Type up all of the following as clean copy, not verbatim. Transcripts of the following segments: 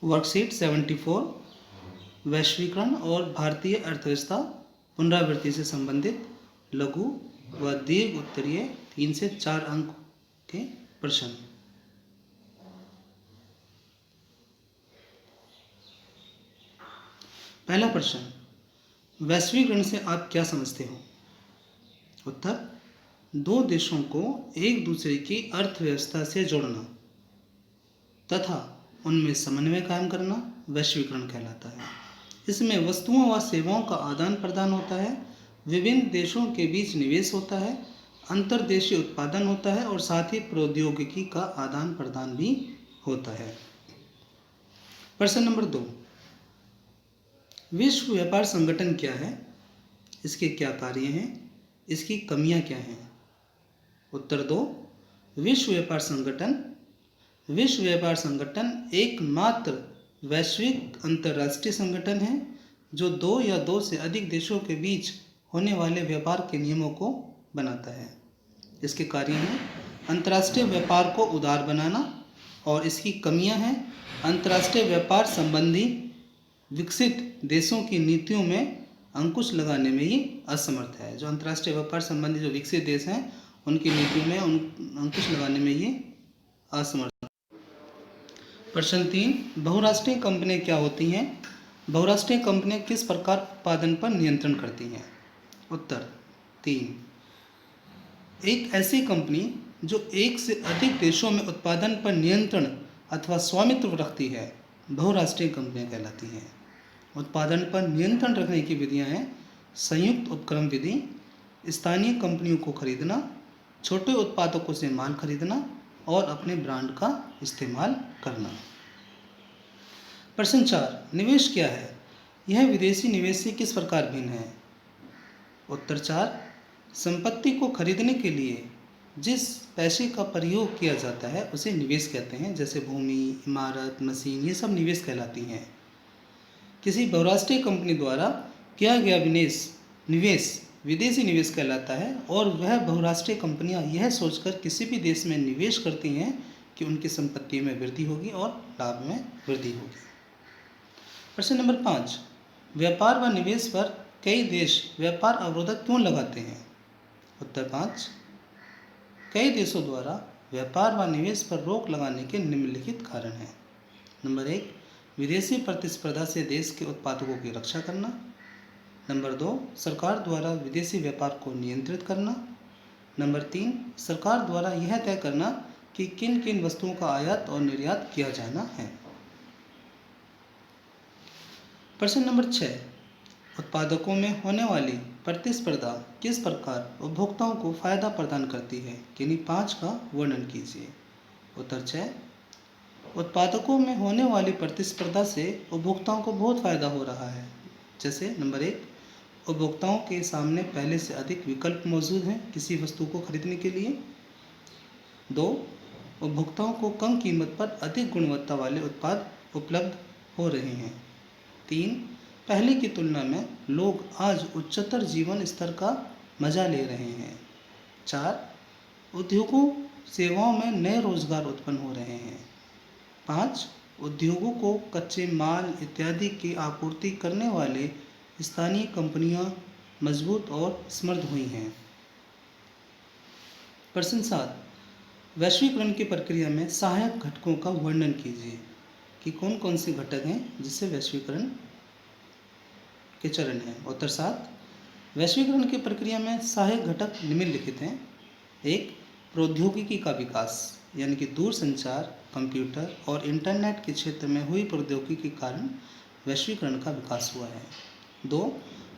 Worksheet 74 वैश्वीकरण और भारतीय अर्थव्यवस्था पुनरावृत्ति से संबंधित लघु व दीर्घ उत्तरीय 3 से 4 अंक के प्रश्न। पहला प्रश्न, वैश्वीकरण से आप क्या समझते हो? उत्तर, दो देशों को एक दूसरे की अर्थव्यवस्था से जोड़ना तथा उनमें समन्वय कायम करना वैश्वीकरण कहलाता है। इसमें वस्तुओं व सेवाओं का आदान प्रदान होता है, विभिन्न देशों के बीच निवेश होता है, अंतर्देशीय उत्पादन होता है और साथ ही प्रौद्योगिकी का आदान प्रदान भी होता है। प्रश्न नंबर 2, विश्व व्यापार संगठन क्या है? इसके क्या कार्य हैं? इसकी कमियां क्या हैं? उत्तर 2, विश्व व्यापार संगठन एकमात्र वैश्विक अंतर्राष्ट्रीय संगठन है जो 2 या 2 से अधिक देशों के बीच होने वाले व्यापार के नियमों को बनाता है। इसके कार्य हैं अंतर्राष्ट्रीय व्यापार को उदार बनाना, और इसकी कमियां हैं अंतर्राष्ट्रीय व्यापार संबंधी विकसित देशों की नीतियों में अंकुश लगाने में ये असमर्थ है। जो अंतर्राष्ट्रीय व्यापार संबंधी जो विकसित देश हैं उनकी नीतियों में अंकुश लगाने में ये असमर्थ है। प्रश्न 3, बहुराष्ट्रीय कंपनियां क्या होती हैं? बहुराष्ट्रीय कंपनियां किस प्रकार उत्पादन पर नियंत्रण करती हैं? उत्तर 3, एक ऐसी कंपनी जो एक से अधिक देशों में उत्पादन पर नियंत्रण अथवा स्वामित्व रखती है बहुराष्ट्रीय कंपनियां कहलाती हैं। उत्पादन पर नियंत्रण रखने की विधियां हैं संयुक्त उपक्रम विधि, स्थानीय कंपनियों को खरीदना, छोटे उत्पादकों से माल खरीदना और अपने ब्रांड का इस्तेमाल करना। प्रश्न 4, निवेश क्या है? यह विदेशी निवेश से किस प्रकार भिन्न है? उत्तर 4, संपत्ति को खरीदने के लिए जिस पैसे का प्रयोग किया जाता है उसे निवेश कहते हैं, जैसे भूमि, इमारत, मशीन, ये सब निवेश कहलाती हैं। किसी बहुराष्ट्रीय कंपनी द्वारा किया गया निवेश विदेशी निवेश कहलाता है और वह बहुराष्ट्रीय कंपनियां यह सोचकर किसी भी देश में निवेश करती हैं कि उनकी संपत्ति में वृद्धि होगी और लाभ में वृद्धि होगी। प्रश्न नंबर 5, व्यापार व निवेश पर कई देश व्यापार अवरोधक क्यों लगाते हैं? उत्तर 5, कई देशों द्वारा व्यापार व निवेश पर रोक लगाने के निम्नलिखित कारण हैं। नंबर 1, विदेशी प्रतिस्पर्धा से देश के उत्पादकों की रक्षा करना। नंबर 2, सरकार द्वारा विदेशी व्यापार को नियंत्रित करना। नंबर 3, सरकार द्वारा यह तय करना कि किन किन वस्तुओं का आयात और निर्यात किया जाना है। प्रश्न नंबर 6, उत्पादकों में होने वाली प्रतिस्पर्धा किस प्रकार उपभोक्ताओं को फायदा प्रदान करती है? किन्हीं 5 का वर्णन कीजिए। उत्तर 6, उत्पादकों में होने वाली प्रतिस्पर्धा से उपभोक्ताओं को बहुत फायदा हो रहा है। जैसे नंबर 1, उपभोक्ताओं के सामने पहले से अधिक विकल्प मौजूद हैं किसी वस्तु को खरीदने के लिए। 2, उपभोक्ताओं को कम कीमत पर अधिक गुणवत्ता वाले उत्पाद उपलब्ध हो रहे हैं। 3, पहले की तुलना में लोग आज उच्चतर जीवन स्तर का मजा ले रहे हैं। 4, उद्योगों सेवाओं में नए रोजगार उत्पन्न हो रहे हैं। 5, उद्योगों को कच्चे माल इत्यादि की आपूर्ति करने वाले स्थानीय कंपनियां मजबूत और समृद्ध हुई हैं। प्रश्न 7, वैश्वीकरण की प्रक्रिया में सहायक घटकों का वर्णन कीजिए कि कौन कौन से घटक हैं जिससे वैश्वीकरण के चरण हैं। उत्तर 7, वैश्वीकरण की प्रक्रिया में सहायक घटक निम्नलिखित हैं। 1, प्रौद्योगिकी का विकास, यानी कि दूरसंचार, कंप्यूटर और इंटरनेट के क्षेत्र में हुई प्रौद्योगिकी के कारण वैश्वीकरण का विकास हुआ है। 2,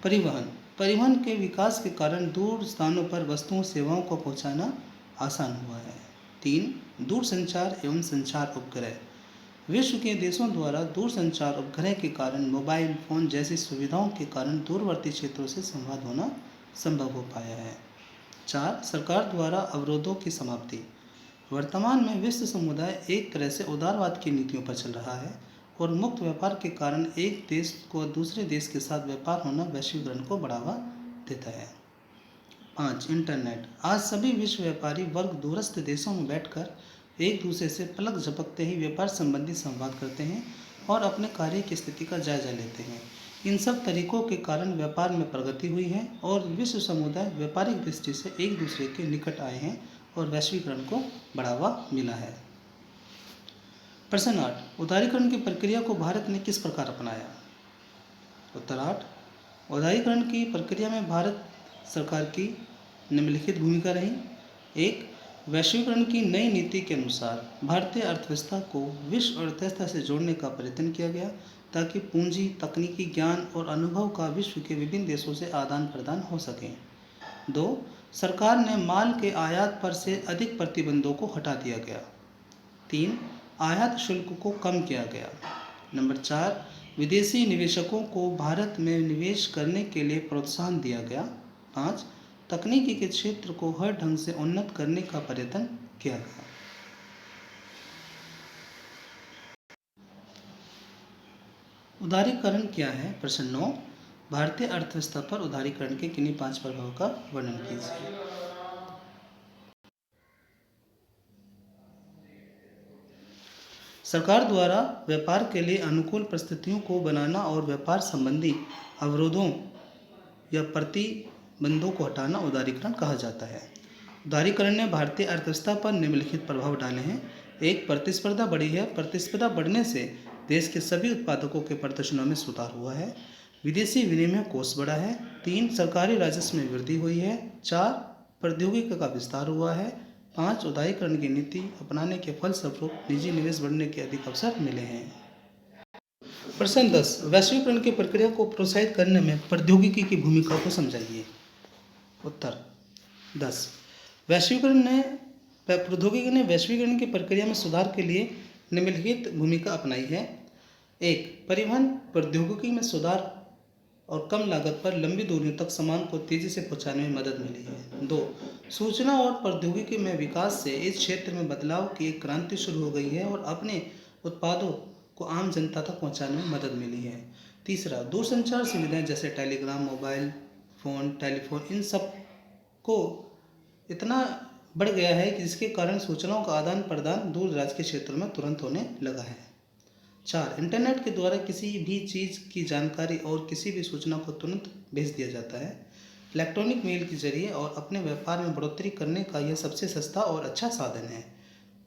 परिवहन के विकास के कारण दूर स्थानों पर वस्तुओं सेवाओं को पहुंचाना आसान हुआ है। 3, दूरसंचार एवं संचार उपग्रह, विश्व के देशों द्वारा दूरसंचार उपग्रह के कारण मोबाइल फोन जैसी सुविधाओं के कारण दूरवर्ती क्षेत्रों से संवाद होना संभव हो पाया है। 4, सरकार द्वारा अवरोधों की समाप्ति, वर्तमान में विश्व समुदाय एक तरह से उदारवाद की नीतियों पर चल रहा है और मुक्त व्यापार के कारण एक देश को दूसरे देश के साथ व्यापार होना वैश्वीकरण को बढ़ावा देता है। 5, इंटरनेट, आज सभी विश्व व्यापारी वर्ग दूरस्थ देशों में बैठकर एक दूसरे से पलक झपकते ही व्यापार संबंधी संवाद करते हैं और अपने कार्य की स्थिति का जायजा लेते हैं। इन सब तरीकों के कारण व्यापार में प्रगति हुई है और विश्व समुदाय व्यापारिक दृष्टि से एक दूसरे के निकट आए हैं और वैश्वीकरण को बढ़ावा मिला है। प्रश्न 8, उदारीकरण की प्रक्रिया को भारत ने किस प्रकार अपनाया? उत्तर 8, उदारीकरण की प्रक्रिया में भारत सरकार की निम्नलिखित भूमिका रही। 1, वैश्वीकरण की नई नीति के अनुसार भारतीय अर्थव्यवस्था को विश्व अर्थव्यवस्था से जोड़ने का प्रयत्न किया गया ताकि पूंजी, तकनीकी ज्ञान और अनुभव का विश्व के विभिन्न देशों से आदान प्रदान हो सके। 2, सरकार ने माल के आयात पर से अधिक प्रतिबंधों को हटा दिया गया। 3, आयात शुल्क को कम किया गया। नंबर 4, विदेशी निवेशकों को भारत में निवेश करने के लिए प्रोत्साहन दिया गया। 5, तकनीकी के क्षेत्र को हर ढंग से उन्नत करने का प्रयत्न किया गया। उदारीकरण क्या है? प्रश्न 9, भारतीय अर्थव्यवस्था पर उदारीकरण के किन्हीं 5 प्रभावों का वर्णन कीजिए। सरकार द्वारा व्यापार के लिए अनुकूल परिस्थितियों को बनाना और व्यापार संबंधी अवरोधों या प्रतिबंधों को हटाना उदारीकरण कहा जाता है। उदारीकरण ने भारतीय अर्थव्यवस्था पर निम्नलिखित प्रभाव डाले हैं। 1, प्रतिस्पर्धा बढ़ी है। प्रतिस्पर्धा बढ़ने से देश के सभी उत्पादकों के प्रदर्शनों में सुधार हुआ है। विदेशी विनिमय कोष बढ़ा है। 3, सरकारी राजस्व में वृद्धि हुई है। 4, प्रौद्योगिकी का विस्तार हुआ है। 5, उदारीकरण की नीति अपनाने के फलस्वरूप निजी निवेश बढ़ने के अधिक अवसर मिले हैं। प्रश्न 10, वैश्वीकरण की प्रक्रिया को प्रोत्साहित करने में प्रौद्योगिकी की भूमिका को समझाइए। उत्तर 10, प्रौद्योगिकी ने वैश्वीकरण की प्रक्रिया में सुधार के लिए निम्नलिखित भूमिका अपनाई है। 1, परिवहन प्रौद्योगिकी में सुधार और कम लागत पर लंबी दूरियों तक सामान को तेजी से पहुंचाने में मदद मिली है। 2, सूचना और प्रौद्योगिकी में विकास से इस क्षेत्र में बदलाव की एक क्रांति शुरू हो गई है और अपने उत्पादों को आम जनता तक पहुंचाने में मदद मिली है। 3, दूरसंचार सुविधाएं जैसे टेलीग्राम, मोबाइल फ़ोन, टेलीफोन, इन सब को इतना बढ़ गया है कि जिसके कारण सूचनाओं का आदान प्रदान दूर दराज के क्षेत्रों में तुरंत होने लगा है। 4, इंटरनेट के द्वारा किसी भी चीज़ की जानकारी और किसी भी सूचना को तुरंत भेज दिया जाता है। इलेक्ट्रॉनिक मेल के जरिए और अपने व्यापार में बढ़ोतरी करने का यह सबसे सस्ता और अच्छा साधन है।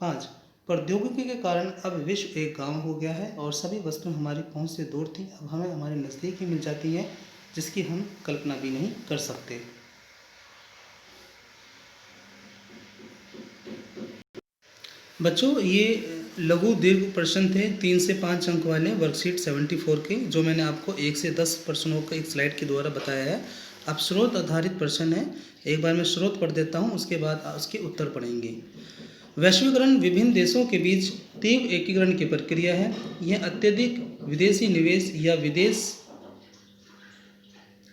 5, प्रौद्योगिकी के कारण अब विश्व एक गांव हो गया है और सभी वस्तुएं हमारी पहुंच से दूर थीं, अब हमें हमारे नज़दीक ही मिल जाती हैं, जिसकी हम कल्पना भी नहीं कर सकते। बच्चों, ये लघु दीर्घ प्रश्न थे 3 से 5 अंक वाले वर्कशीट 74 के, जो मैंने आपको 1 से 10 प्रश्नों का एक स्लाइड के द्वारा बताया है। अब स्रोत आधारित प्रश्न है। एक बार मैं स्रोत पढ़ देता हूँ, उसके बाद उसके उत्तर पढ़ेंगे। वैश्वीकरण विभिन्न देशों के बीच तीव्र एकीकरण की प्रक्रिया है। यह अत्यधिक विदेशी निवेश या विदेश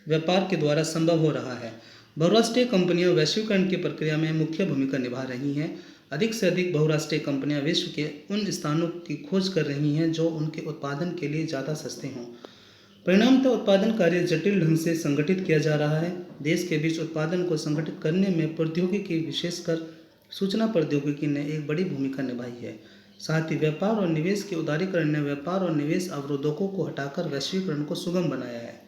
व्यापार के द्वारा संभव हो रहा है। बहुराष्ट्रीय कंपनियां वैश्वीकरण की प्रक्रिया में मुख्य भूमिका निभा रही हैं। अधिक से अधिक बहुराष्ट्रीय कंपनियां विश्व के उन स्थानों की खोज कर रही हैं जो उनके उत्पादन के लिए ज़्यादा सस्ते हों। परिणामतः उत्पादन कार्य जटिल ढंग से संगठित किया जा रहा है। देश के बीच उत्पादन को संगठित करने में प्रौद्योगिकी, विशेषकर सूचना प्रौद्योगिकी ने एक बड़ी भूमिका निभाई है। साथ ही व्यापार और निवेश के उदारीकरण ने व्यापार और निवेश अवरोधकों को हटाकर वैश्वीकरण को सुगम बनाया है।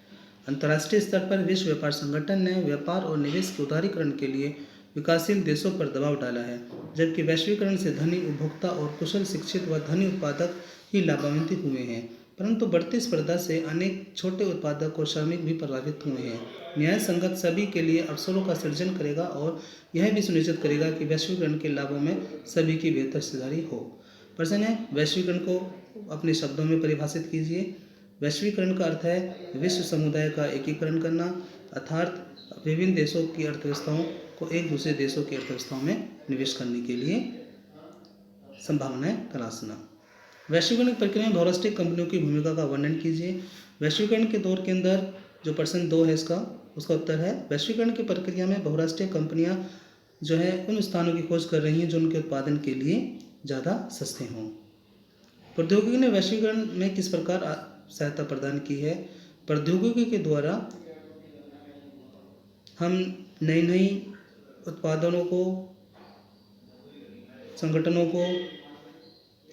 अंतर्राष्ट्रीय स्तर पर विश्व व्यापार संगठन ने व्यापार और निवेश के उदारीकरण के लिए विकासशील देशों पर दबाव डाला है, जबकि वैश्वीकरण से धनी उपभोक्ता और कुशल, शिक्षित व धनी उत्पादक ही लाभान्वित हुए हैं। परंतु बढ़ती स्पर्धा से अनेक छोटे उत्पादक और श्रमिक भी प्रभावित हुए हैं। न्याय संगत सभी के लिए अवसरों का सृजन करेगा और यह भी सुनिश्चित करेगा कि वैश्वीकरण के लाभों में सभी की बेहतर हिस्सेदारी हो। प्रश्न है, वैश्वीकरण को अपने शब्दों में परिभाषित कीजिए। वैश्वीकरण का अर्थ है विश्व समुदाय का एकीकरण करना, अर्थात विभिन्न देशों की अर्थव्यवस्थाओं को एक दूसरे देशों की अर्थव्यवस्थाओं में निवेश करने के लिए संभावनाएं तलाशना। वैश्वीकरण की प्रक्रिया में बहुराष्ट्रीय कंपनियों की भूमिका का वर्णन कीजिए। वैश्वीकरण के दौर के अंदर जो प्रश्न 2 है उसका उत्तर है, वैश्वीकरण की प्रक्रिया में बहुराष्ट्रीय कंपनियां जो है उन स्थानों की खोज कर रही हैं जो उनके उत्पादन के लिए ज़्यादा सस्ते हों। प्रौद्योगिकी ने वैश्वीकरण में किस प्रकार सहायता प्रदान की है? प्रौद्योगिकी के द्वारा हम नई उत्पादनों को, संगठनों को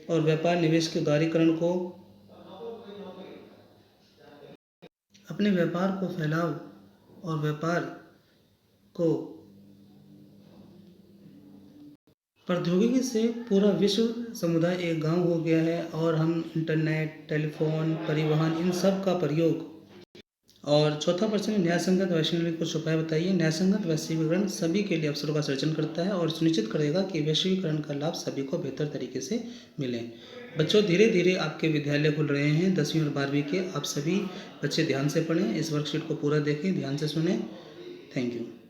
और व्यापार निवेश के उदारीकरण को अपने व्यापार को फैलाओ और व्यापार को प्रौद्योगिकी से पूरा विश्व समुदाय एक गांव हो गया है और हम इंटरनेट, टेलीफोन, परिवहन इन सब का प्रयोग। और चौथा प्रश्न है, न्यायसंगत वैश्वीकरण कुछ उपाय बताइए। न्यायसंगत वैश्वीकरण सभी के लिए अवसरों का सृजन करता है और सुनिश्चित करेगा कि वैश्वीकरण का लाभ सभी को बेहतर तरीके से मिले। बच्चों, धीरे धीरे आपके विद्यालय खुल रहे हैं 10वीं और 12वीं के। आप सभी बच्चे ध्यान से पढ़ें, इस वर्कशीट को पूरा देखें, ध्यान से सुनें। Thank you.